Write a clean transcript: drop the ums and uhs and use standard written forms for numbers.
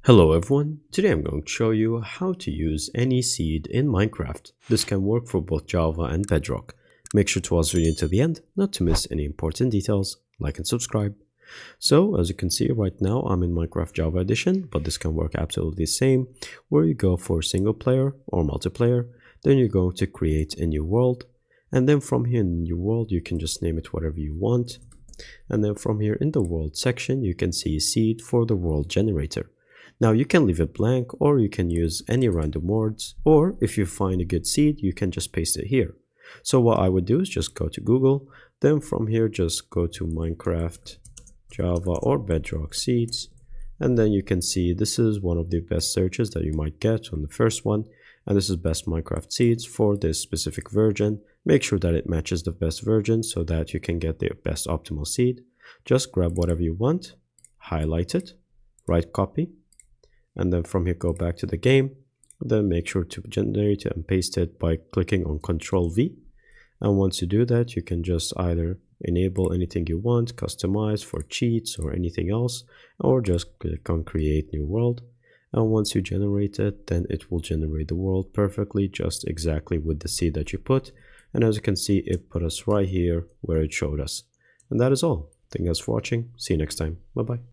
Hello everyone, today I'm going to show you how to use any seed in Minecraft. This can work for both Java and Bedrock. Make sure to watch the video until the end, not to miss any important details. Like and subscribe. So as you can see right now I'm in Minecraft Java Edition, but this can work absolutely the same, where you go for single player or multiplayer, then you're going to create a new world, and then from here in the new world you can just name it whatever you want, and then from here in the world section you can see seed for the world generator. Now you can leave it blank, or you can use any random words, or if you find a good seed you can just paste it here. So what I would do is just go to Google, then from here just go to Minecraft Java or Bedrock seeds, and then you can see this is one of the best searches that you might get on the first one, and this is best Minecraft seeds for this specific version. Make sure that it matches the best version so that you can get the best optimal seed. Just grab whatever you want, highlight it, right copy, and then from here go back to the game, then make sure to generate it and paste it by clicking on Ctrl V. And once you do that, you can just either enable anything you want, customize for cheats or anything else, or just click on create new world. And once you generate it, then it will generate the world perfectly, just exactly with the seed that you put. And as you can see, it put us right here where it showed us. And that is all. Thank you guys for watching. See you next time. Bye bye.